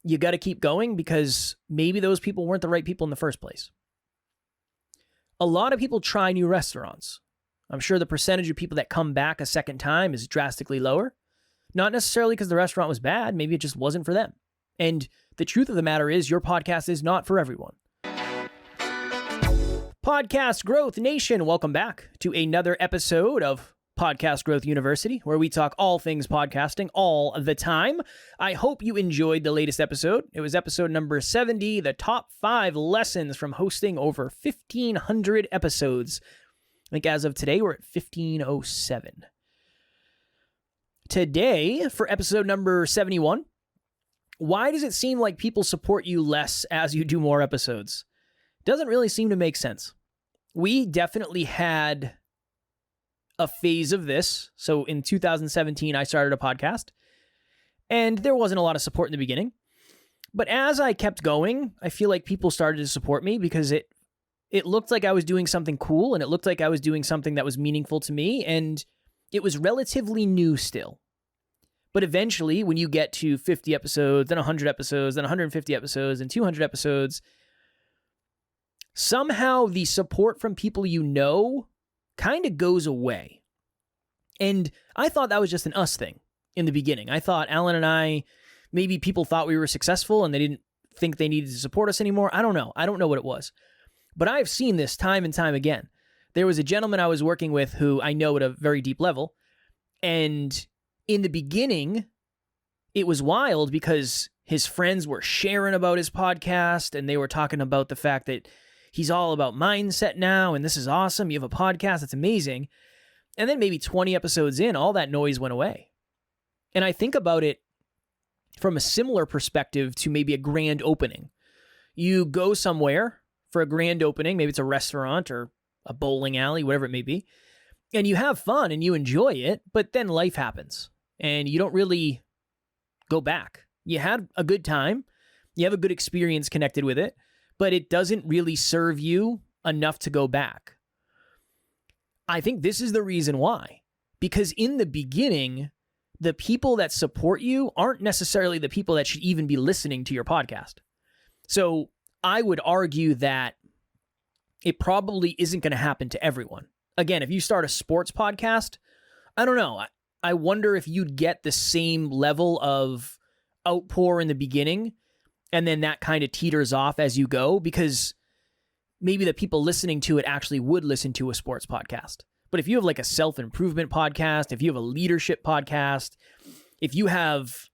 you got to keep going because maybe those people weren't the right people in the first place. A lot of people try new restaurants. I'm sure the percentage of people that come back a second time is drastically lower. Not necessarily because the restaurant was bad. Maybe it just wasn't for them. And the truth of the matter is your podcast is not for everyone. Podcast Growth Nation, welcome back to another episode of Podcast Growth University, where we talk all things podcasting all the time. I hope you enjoyed the latest episode. It was episode number 70, the top 5 lessons from hosting over 1,500 episodes. I think as of today, we're at 1,507. Today, for episode number 71, why does it seem like people support you less as you do more episodes? Doesn't really seem to make sense. We definitely had a phase of this. So in 2017, I started a podcast, and there wasn't a lot of support in the beginning. But as I kept going, I feel like people started to support me because it looked like I was doing something cool, and it looked like I was doing something that was meaningful to me, and it was relatively new still. But eventually, when you get to 50 episodes, then 100 episodes, then 150 episodes, and 200 episodes, somehow the support from people you know kind of goes away. And I thought that was just an us thing in the beginning. I thought Alan and I, maybe people thought we were successful and they didn't think they needed to support us anymore. I don't know. I don't know what it was. But I've seen this time and time again. There was a gentleman I was working with who I know at a very deep level. And in the beginning, it was wild because his friends were sharing about his podcast and they were talking about the fact that he's all about mindset now, and this is awesome. You have a podcast. It's amazing. And then maybe 20 episodes in, all that noise went away. And I think about it from a similar perspective to maybe a grand opening. You go somewhere for a grand opening, maybe it's a restaurant or a bowling alley, whatever it may be, and you have fun and you enjoy it, but then life happens and you don't really go back. You had a good time. You have a good experience connected with it, but it doesn't really serve you enough to go back. I think this is the reason why. Because in the beginning, the people that support you aren't necessarily the people that should even be listening to your podcast. So I would argue that it probably isn't going to happen to everyone. Again, if you start a sports podcast, I don't know. I wonder if you'd get the same level of outpour in the beginning, and then that kind of teeters off as you go, because maybe the people listening to it actually would listen to a sports podcast. But if you have like a self-improvement podcast, if you have a leadership podcast, if you have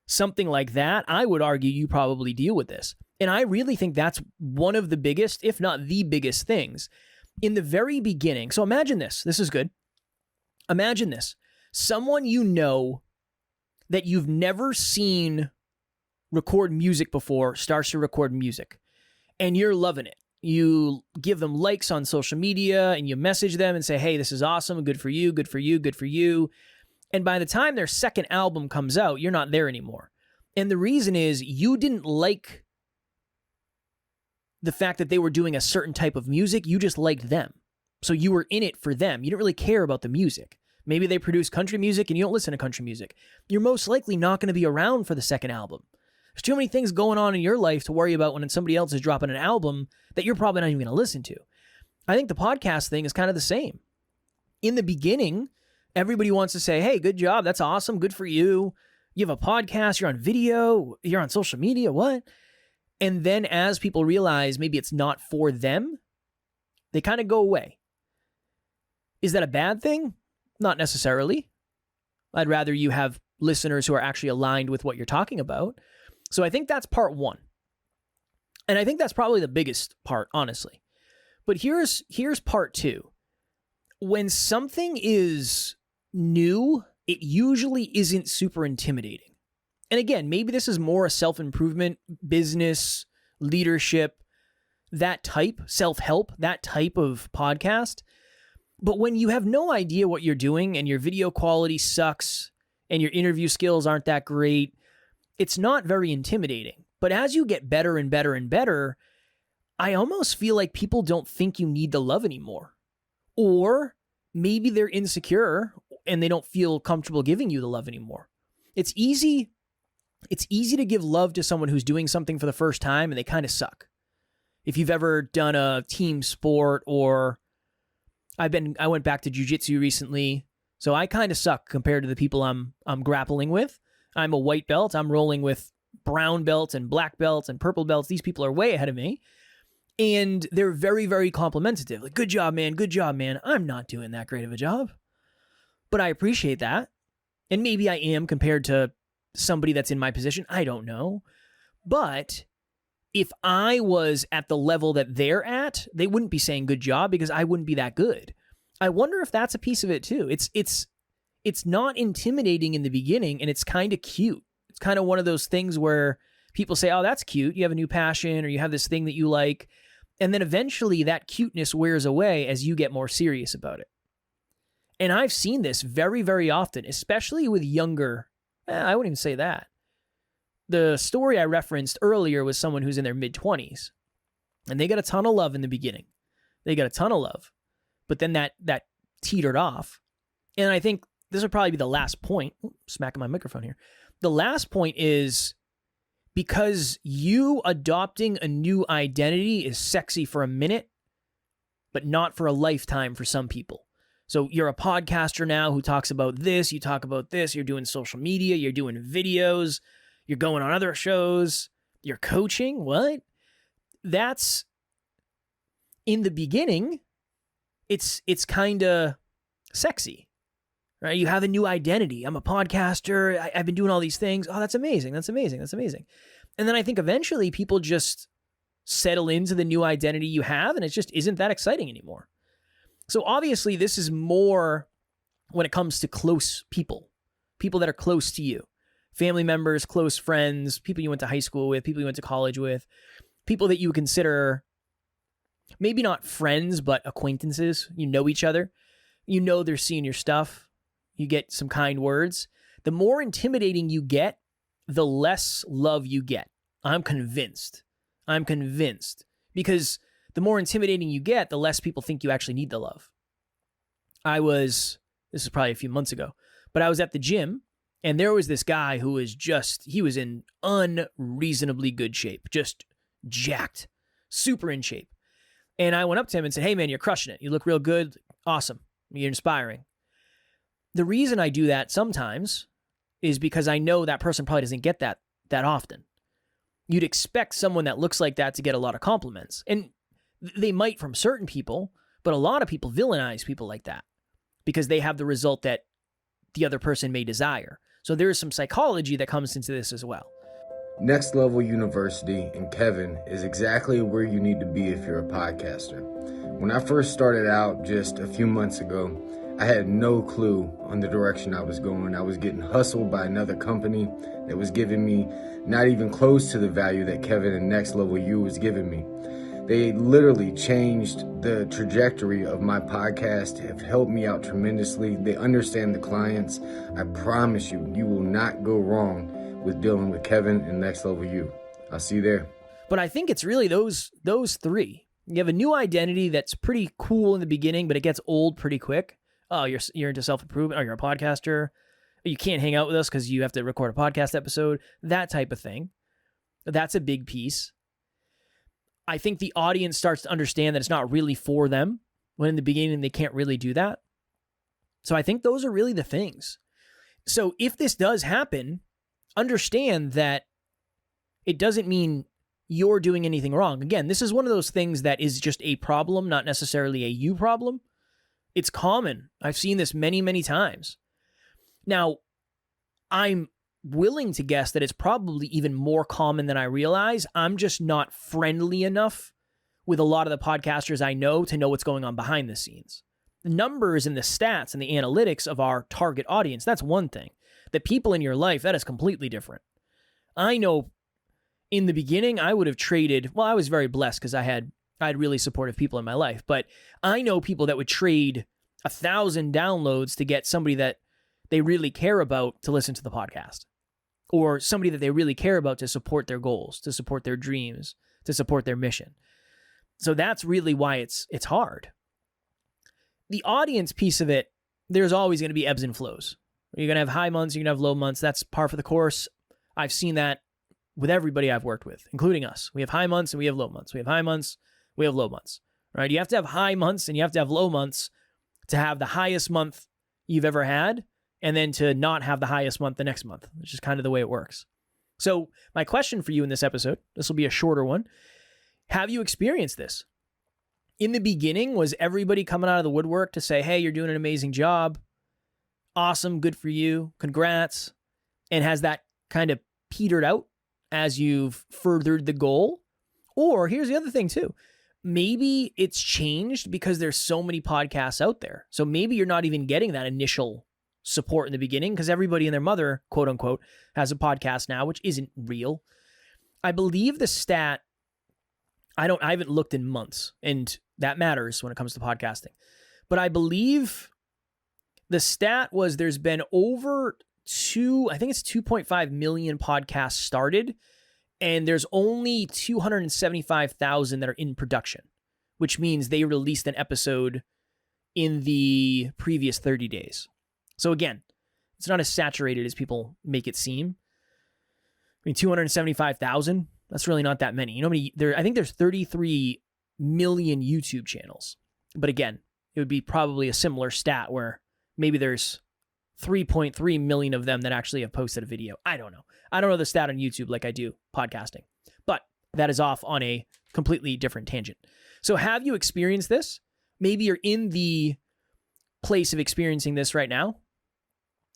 something like that, I would argue you probably deal with this. And I really think that's one of the biggest, if not the biggest things in the very beginning. So imagine this. This is good. Imagine this. Someone you know that you've never seen record music before starts to record music, and you're loving it. You give them likes on social media and you message them and say, hey, this is awesome. Good for you. Good for you. Good for you. And by the time their second album comes out, you're not there anymore. And the reason is you didn't like the fact that they were doing a certain type of music. You just liked them. So you were in it for them. You didn't really care about the music. Maybe they produce country music and you don't listen to country music. You're most likely not going to be around for the second album. There's too many things going on in your life to worry about when somebody else is dropping an album that you're probably not even going to listen to. I think the podcast thing is kind of the same. In the beginning, everybody wants to say, hey, good job. That's awesome. Good for you. You have a podcast. You're on video. You're on social media. What? And then as people realize maybe it's not for them, they kind of go away. Is that a bad thing? Not necessarily. I'd rather you have listeners who are actually aligned with what you're talking about. So I think that's part one. And I think that's probably the biggest part, honestly. But here's part two. When something is new, it usually isn't super intimidating. And again, maybe this is more a self-improvement, business, leadership, that type, self-help, that type of podcast. But when you have no idea what you're doing and your video quality sucks and your interview skills aren't that great, it's not very intimidating. But as you get better and better and better, I almost feel like people don't think you need the love anymore. Or maybe they're insecure and they don't feel comfortable giving you the love anymore. It's easy it's easy to give love to someone who's doing something for the first time and they kind of suck. If you've ever done a team sport, or I went back to jiu-jitsu recently, so I kind of suck compared to the people I'm grappling with. I'm a white belt. I'm rolling with brown belts and black belts and purple belts. These people are way ahead of me. And they're very, very complimentative. Like, good job, man. Good job, man. I'm not doing that great of a job. But I appreciate that. And maybe I am compared to somebody that's in my position. I don't know. But if I was at the level that they're at, they wouldn't be saying good job because I wouldn't be that good. I wonder if that's a piece of it too. It's not intimidating in the beginning, and it's kind of cute. It's kind of one of those things where people say, oh, that's cute. You have a new passion, or you have this thing that you like. And then eventually that cuteness wears away as you get more serious about it. And I've seen this very, very often, especially with younger, I wouldn't even say that. The story I referenced earlier was someone who's in their mid-20s, and they got a ton of love in the beginning. They got a ton of love, but then that teetered off. And I think this would probably be the last point. Smacking my microphone here. The last point is, because you adopting a new identity is sexy for a minute, but not for a lifetime for some people. So you're a podcaster now who talks about this, you talk about this, you're doing social media, you're doing videos, you're going on other shows, you're coaching. What? That's, in the beginning, it's kind of sexy, right? You have a new identity. I'm a podcaster. I've been doing all these things. Oh, that's amazing. That's amazing. That's amazing. And then I think eventually people just settle into the new identity you have, and it just isn't that exciting anymore. So obviously this is more when it comes to close people that are close to you, family members, close friends, people you went to high school with, people you went to college with, people that you consider maybe not friends, but acquaintances. You know each other. You know they're seeing your stuff. You get some kind words. The more intimidating you get, the less love you get. I'm convinced. Because the more intimidating you get, the less people think you actually need the love. This is probably a few months ago, but I was at the gym, and there was this guy who was he was in unreasonably good shape, just jacked, super in shape. And I went up to him and said, hey man, you're crushing it. You look real good. Awesome. You're inspiring. The reason I do that sometimes is because I know that person probably doesn't get that often. You'd expect someone that looks like that to get a lot of compliments. And they might from certain people, but a lot of people villainize people like that because they have the result that the other person may desire. So there is some psychology that comes into this as well. Next Level University and Kevin is exactly where you need to be if you're a podcaster. When I first started out just a few months ago, I had no clue on the direction I was going. I was getting hustled by another company that was giving me not even close to the value that Kevin and Next Level U was giving me. They literally changed the trajectory of my podcast, have helped me out tremendously. They understand the clients. I promise you, you will not go wrong with dealing with Kevin and Next Level U. I'll see you there. But I think it's really those three. You have a new identity that's pretty cool in the beginning, but it gets old pretty quick. Oh, you're into self-improvement. Oh, you're a podcaster. You can't hang out with us because you have to record a podcast episode. That type of thing. That's a big piece. I think the audience starts to understand that it's not really for them, when in the beginning they can't really do that. So I think those are really the things. So if this does happen, understand that it doesn't mean you're doing anything wrong. Again, this is one of those things that is just a problem, not necessarily a you problem. It's common. I've seen this many, many times. Now, I'm willing to guess that it's probably even more common than I realize. I'm just not friendly enough with a lot of the podcasters I know to know what's going on behind the scenes. The numbers and the stats and the analytics of our target audience, that's one thing. The people in your life, that is completely different. I know in the beginning, I would have traded, well, I was very blessed because I had really supportive people in my life, but I know people that would trade 1,000 downloads to get somebody that they really care about to listen to the podcast, or somebody that they really care about to support their goals, to support their dreams, to support their mission. So that's really why it's hard. The audience piece of it, there's always going to be ebbs and flows. You're going to have high months, you're going to have low months. That's par for the course. I've seen that with everybody I've worked with, including us. We have high months and we have low months. We have high months, we have low months, right? You have to have high months and you have to have low months to have the highest month you've ever had, and then to not have the highest month the next month, which is kind of the way it works. So my question for you in this episode, this will be a shorter one. Have you experienced this? In the beginning, was everybody coming out of the woodwork to say, hey, you're doing an amazing job. Awesome, good for you, congrats. And has that kind of petered out as you've furthered the goal? Or here's the other thing too. Maybe it's changed because there's so many podcasts out there. So maybe you're not even getting that initial support in the beginning because everybody and their mother, quote unquote, has a podcast now, which isn't real. I believe the stat, I haven't looked in months, and that matters when it comes to podcasting. But I believe the stat was there's been over 2.5 million podcasts started, and there's only 275,000 that are in production, which means they released an episode in the previous 30 days. So again, it's not as saturated as people make it seem. I mean, 275,000, that's really not that many. You know, I think there's 33 million YouTube channels. But again, it would be probably a similar stat where maybe there's 3.3 million of them that actually have posted a video. I don't know. I don't know the stat on YouTube like I do podcasting. But that is off on a completely different tangent. So have you experienced this? Maybe you're in the place of experiencing this right now.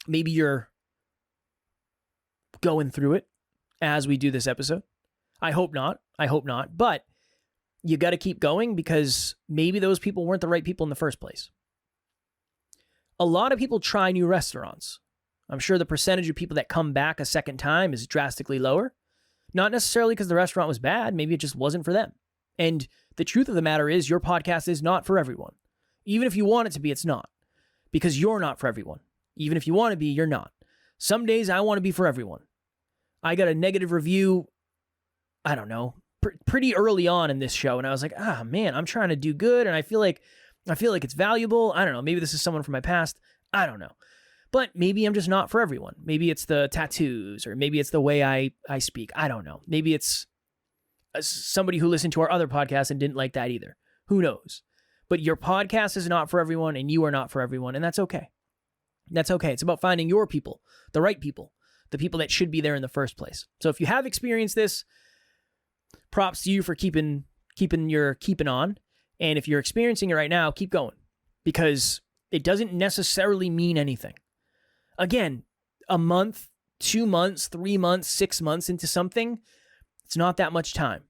Maybe you're going through it as we do this episode. I hope not. But you got to keep going because maybe those people weren't the right people in the first place. A lot of people try new restaurants. I'm sure the percentage of people that come back a second time is drastically lower. Not necessarily because the restaurant was bad. Maybe it just wasn't for them. And the truth of the matter is your podcast is not for everyone. Even if you want it to be, it's not. Because you're not for everyone. Even if you want to be, you're not. Some days I want to be for everyone. I got a negative review, I don't know, pretty early on in this show. And I was like, man, I'm trying to do good. And I feel like it's valuable. I don't know. Maybe this is someone from my past. I don't know. But maybe I'm just not for everyone. Maybe it's the tattoos, or maybe it's the way I speak. I don't know. Maybe it's somebody who listened to our other podcast and didn't like that either. Who knows? But your podcast is not for everyone, and you are not for everyone. And that's okay. That's okay. It's about finding your people, the right people, the people that should be there in the first place. So if you have experienced this, props to you for keeping on. And if you're experiencing it right now, keep going, because it doesn't necessarily mean anything. Again, a month, 2 months, 3 months, 6 months into something, it's not that much time.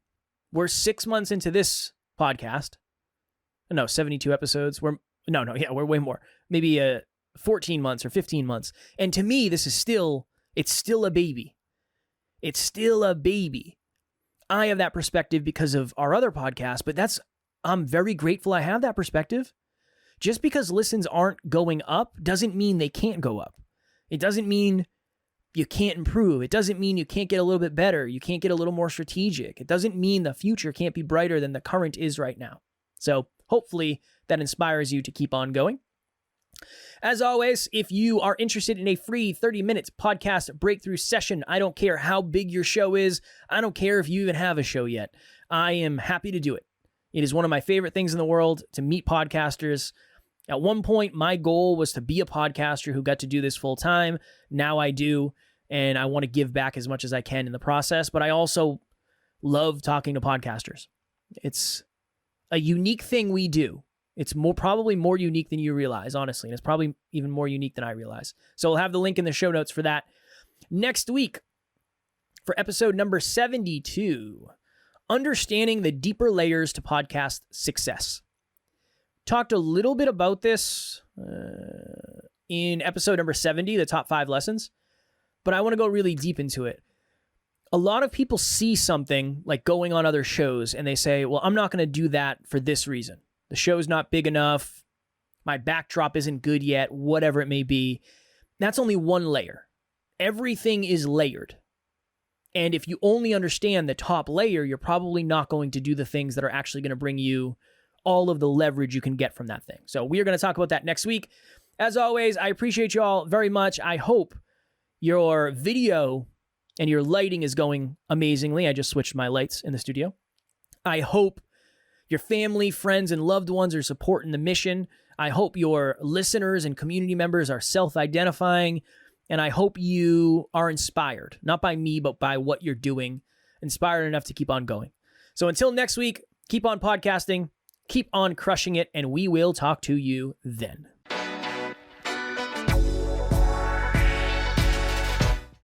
We're 6 months into this podcast. No, 72 episodes. We're way more. Maybe 14 months or 15 months. And to me, it's still a baby. It's still a baby. I have that perspective because of our other podcast, but I'm very grateful I have that perspective. Just because listens aren't going up doesn't mean they can't go up. It doesn't mean you can't improve. It doesn't mean you can't get a little bit better. You can't get a little more strategic. It doesn't mean the future can't be brighter than the current is right now. So hopefully that inspires you to keep on going. As always, if you are interested in a free 30-minute podcast breakthrough session, I don't care how big your show is. I don't care if you even have a show yet. I am happy to do it. It is one of my favorite things in the world to meet podcasters. At one point, my goal was to be a podcaster who got to do this full time. Now I do, and I want to give back as much as I can in the process, but I also love talking to podcasters. It's a unique thing we do. It's probably more unique than you realize, honestly, and it's probably even more unique than I realize. So we'll have the link in the show notes for that. Next week, for episode number 72, understanding the deeper layers to podcast success. Talked a little bit about this in episode number 70, the top 5 lessons, but I want to go really deep into it. A lot of people see something like going on other shows and they say, well, I'm not going to do that for this reason. The show's not big enough. My backdrop isn't good yet, whatever it may be. That's only one layer. Everything is layered. And if you only understand the top layer, you're probably not going to do the things that are actually going to bring you all of the leverage you can get from that thing. So we are going to talk about that next week. As always, I appreciate you all very much. I hope your video and your lighting is going amazingly. I just switched my lights in the studio. I hope your family, friends, and loved ones are supporting the mission. I hope your listeners and community members are self-identifying, and I hope you are inspired, not by me, but by what you're doing, inspired enough to keep on going. So until next week, keep on podcasting, keep on crushing it, and we will talk to you then.